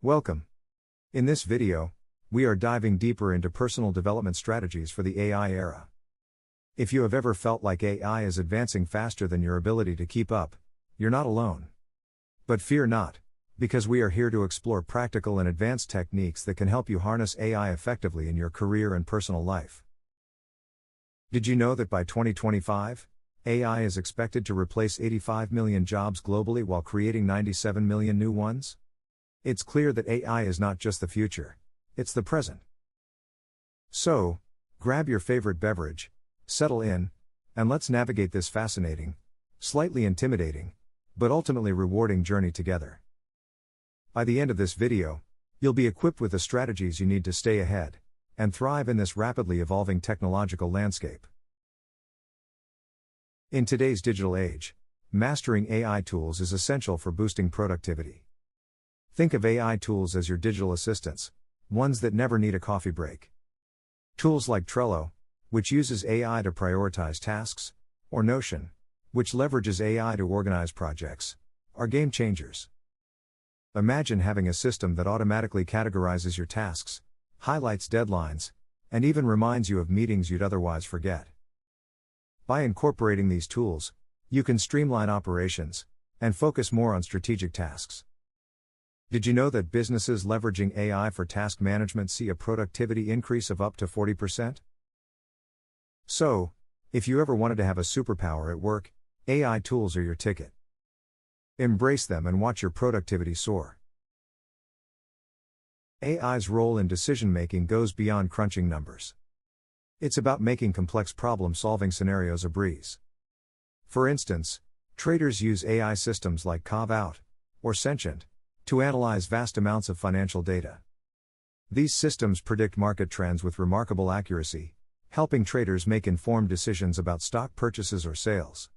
Welcome. In this video, we are diving deeper into personal development strategies for the AI era. If you have ever felt like AI is advancing faster than your ability to keep up, you're not alone. But fear not, because we are here to explore practical and advanced techniques that can help you harness AI effectively in your career and personal life. Did you know that by 2025, AI is expected to replace 85 million jobs globally while creating 97 million new ones? It's clear that AI is not just the future, it's the present. So, grab your favorite beverage, settle in, and let's navigate this fascinating, slightly intimidating, but ultimately rewarding journey together. By the end of this video, you'll be equipped with the strategies you need to stay ahead and thrive in this rapidly evolving technological landscape. In today's digital age, mastering AI tools is essential for boosting productivity. Think of AI tools as your digital assistants, ones that never need a coffee break. Tools like Trello, which uses AI to prioritize tasks, or Notion, which leverages AI to organize projects, are game changers. Imagine having a system that automatically categorizes your tasks, highlights deadlines, and even reminds you of meetings you'd otherwise forget. By incorporating these tools, you can streamline operations and focus more on strategic tasks. Did you know that businesses leveraging AI for task management see a productivity increase of up to 40%? So, if you ever wanted to have a superpower at work, AI tools are your ticket. Embrace them and watch your productivity soar. AI's role in decision-making goes beyond crunching numbers. It's about making complex problem-solving scenarios a breeze. For instance, traders use AI systems like Carve-Out or Sentient to analyze vast amounts of financial data. These systems predict market trends with remarkable accuracy, helping traders make informed decisions about stock purchases or sales.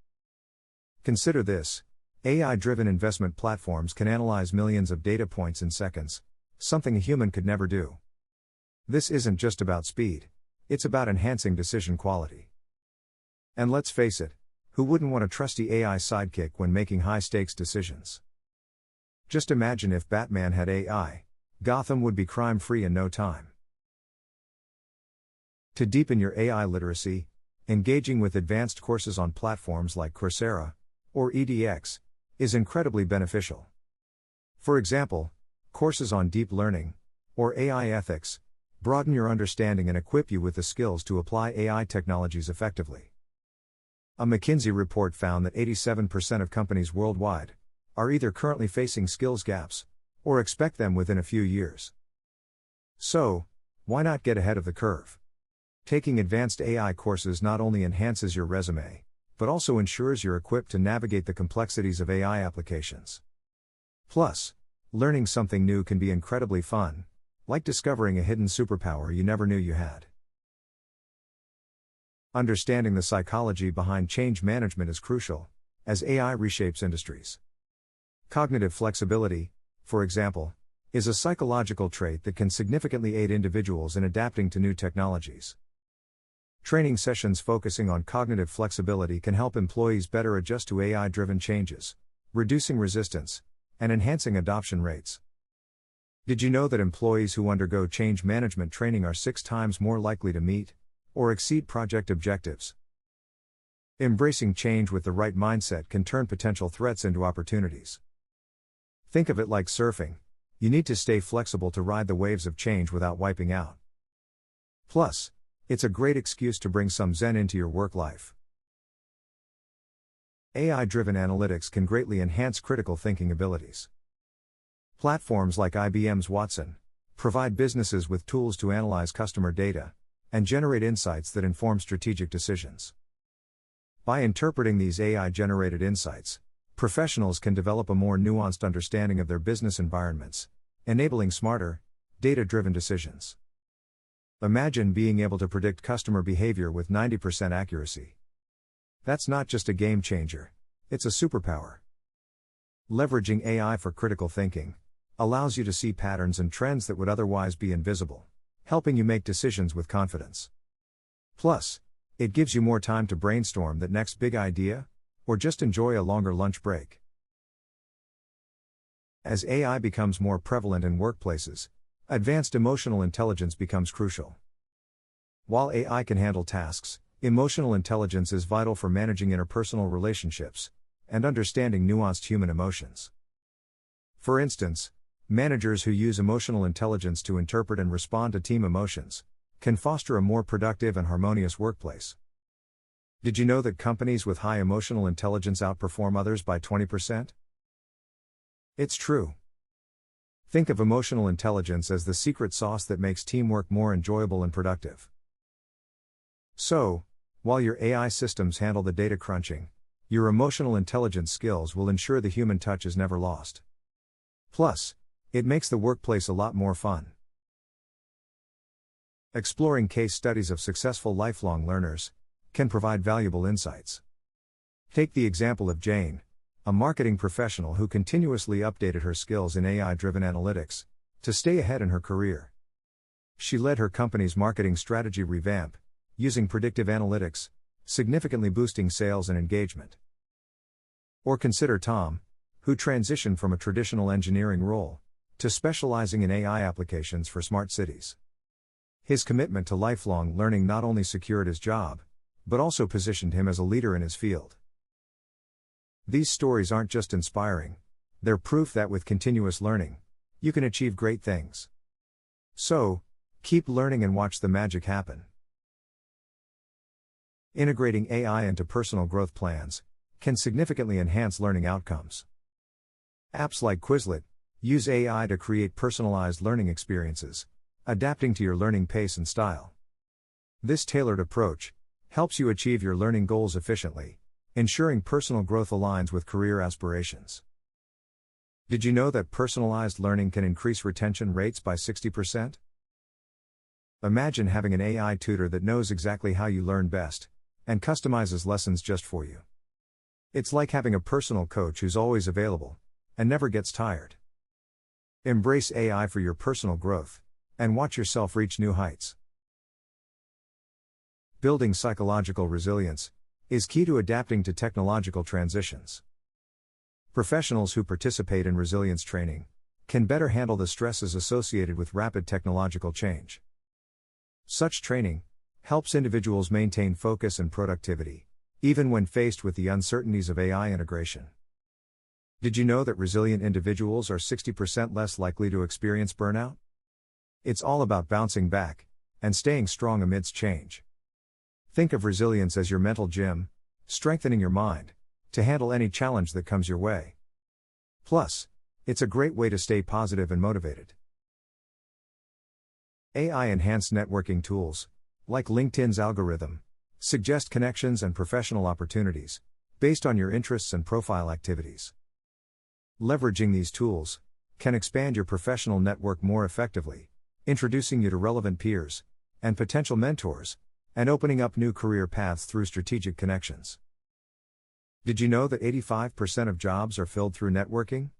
Consider this: AI-driven investment platforms can analyze millions of data points in seconds, something a human could never do. This isn't just about speed, it's about enhancing decision quality. And let's face it, who wouldn't want a trusty AI sidekick when making high-stakes decisions? Just imagine if Batman had AI, Gotham would be crime-free in no time. To deepen your AI literacy, engaging with advanced courses on platforms like Coursera or edX is incredibly beneficial. For example, courses on deep learning or AI ethics broaden your understanding and equip you with the skills to apply AI technologies effectively. A McKinsey report found that 87% of companies worldwide are either currently facing skills gaps or expect them within a few years. So, why not get ahead of the curve? Taking advanced AI courses not only enhances your resume, but also ensures you're equipped to navigate the complexities of AI applications. Plus, learning something new can be incredibly fun, like discovering a hidden superpower you never knew you had. Understanding the psychology behind change management is crucial, as AI reshapes industries. Cognitive flexibility, for example, is a psychological trait that can significantly aid individuals in adapting to new technologies. Training sessions focusing on cognitive flexibility can help employees better adjust to AI-driven changes, reducing resistance and enhancing adoption rates. Did you know that employees who undergo change management training are 6 times more likely to meet or exceed project objectives? Embracing change with the right mindset can turn potential threats into opportunities. Think of it like surfing: you need to stay flexible to ride the waves of change without wiping out. Plus, it's a great excuse to bring some zen into your work life. AI-driven analytics can greatly enhance critical thinking abilities. Platforms like IBM's Watson provide businesses with tools to analyze customer data and generate insights that inform strategic decisions. By interpreting these AI-generated insights, professionals can develop a more nuanced understanding of their business environments, enabling smarter, data-driven decisions. Imagine being able to predict customer behavior with 90% accuracy. That's not just a game changer, it's a superpower. Leveraging AI for critical thinking allows you to see patterns and trends that would otherwise be invisible, helping you make decisions with confidence. Plus, it gives you more time to brainstorm that next big idea, or just enjoy a longer lunch break. As AI becomes more prevalent in workplaces, advanced emotional intelligence becomes crucial. While AI can handle tasks, emotional intelligence is vital for managing interpersonal relationships and understanding nuanced human emotions. For instance, managers who use emotional intelligence to interpret and respond to team emotions can foster a more productive and harmonious workplace. Did you know that companies with high emotional intelligence outperform others by 20%? It's true. Think of emotional intelligence as the secret sauce that makes teamwork more enjoyable and productive. So, while your AI systems handle the data crunching, your emotional intelligence skills will ensure the human touch is never lost. Plus, it makes the workplace a lot more fun. Exploring case studies of successful lifelong learners can provide valuable insights. Take the example of Jane, a marketing professional who continuously updated her skills in AI-driven analytics to stay ahead in her career. She led her company's marketing strategy revamp, using predictive analytics, significantly boosting sales and engagement. Or consider Tom, who transitioned from a traditional engineering role to specializing in AI applications for smart cities. His commitment to lifelong learning not only secured his job, but also positioned him as a leader in his field. These stories aren't just inspiring, they're proof that with continuous learning, you can achieve great things. So, keep learning and watch the magic happen. Integrating AI into personal growth plans can significantly enhance learning outcomes. Apps like Quizlet use AI to create personalized learning experiences, adapting to your learning pace and style. This tailored approach helps you achieve your learning goals efficiently, ensuring personal growth aligns with career aspirations. Did you know that personalized learning can increase retention rates by 60%? Imagine having an AI tutor that knows exactly how you learn best and customizes lessons just for you. It's like having a personal coach who's always available and never gets tired. Embrace AI for your personal growth and watch yourself reach new heights. Building psychological resilience is key to adapting to technological transitions. Professionals who participate in resilience training can better handle the stresses associated with rapid technological change. Such training helps individuals maintain focus and productivity, even when faced with the uncertainties of AI integration. Did you know that resilient individuals are 60% less likely to experience burnout? It's all about bouncing back and staying strong amidst change. Think of resilience as your mental gym, strengthening your mind to handle any challenge that comes your way. Plus, it's a great way to stay positive and motivated. AI-enhanced networking tools, like LinkedIn's algorithm, suggest connections and professional opportunities based on your interests and profile activities. Leveraging these tools can expand your professional network more effectively, introducing you to relevant peers and potential mentors, and opening up new career paths through strategic connections. Did you know that 85% of jobs are filled through networking?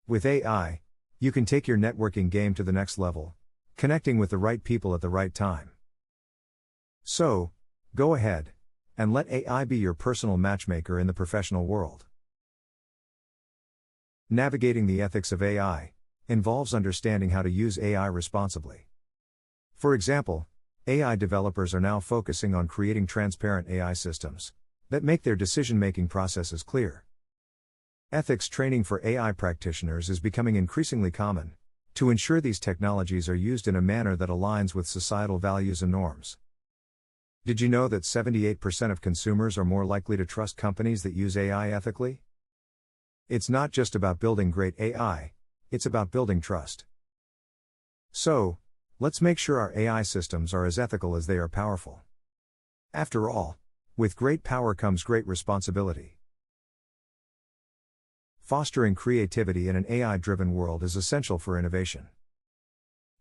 With AI, you can take your networking game to the next level, connecting with the right people at the right time. So, go ahead and let AI be your personal matchmaker in the professional world. Navigating the ethics of AI involves understanding how to use AI responsibly. For example, AI developers are now focusing on creating transparent AI systems that make their decision-making processes clear. Ethics training for AI practitioners is becoming increasingly common to ensure these technologies are used in a manner that aligns with societal values and norms. Did you know that 78% of consumers are more likely to trust companies that use AI ethically? It's not just about building great AI, it's about building trust. So, let's make sure our AI systems are as ethical as they are powerful. After all, with great power comes great responsibility. Fostering creativity in an AI-driven world is essential for innovation.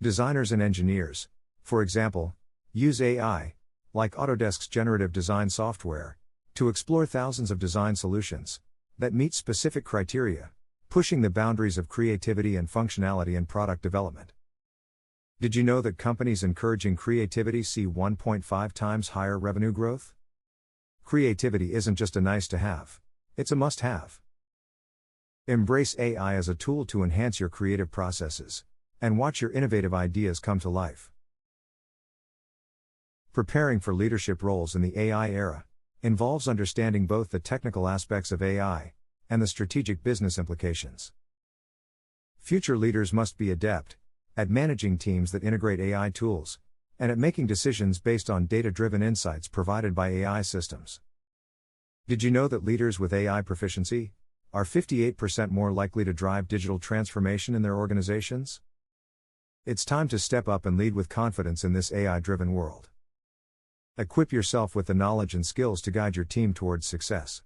Designers and engineers, for example, use AI, like Autodesk's generative design software, to explore thousands of design solutions that meet specific criteria, pushing the boundaries of creativity and functionality in product development. Did you know that companies encouraging creativity see 1.5 times higher revenue growth? Creativity isn't just a nice to have, it's a must have. Embrace AI as a tool to enhance your creative processes, and watch your innovative ideas come to life. Preparing for leadership roles in the AI era involves understanding both the technical aspects of AI and the strategic business implications. Future leaders must be adept at managing teams that integrate AI tools and at making decisions based on data-driven insights provided by AI systems. Did you know that leaders with AI proficiency are 58% more likely to drive digital transformation in their organizations? It's time to step up and lead with confidence in this AI-driven world. Equip yourself with the knowledge and skills to guide your team towards success.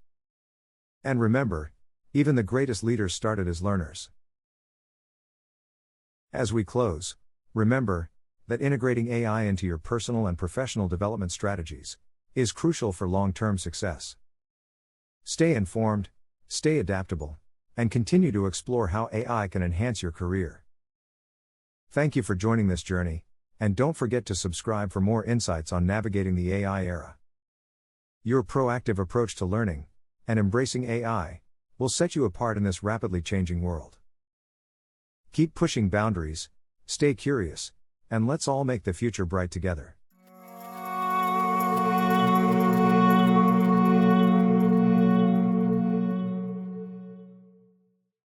And remember, even the greatest leaders started as learners. As we close, remember that integrating AI into your personal and professional development strategies is crucial for long-term success. Stay informed, stay adaptable, and continue to explore how AI can enhance your career. Thank you for joining this journey, and don't forget to subscribe for more insights on navigating the AI era. Your proactive approach to learning and embracing AI will set you apart in this rapidly changing world. Keep pushing boundaries, stay curious, and let's all make the future bright together.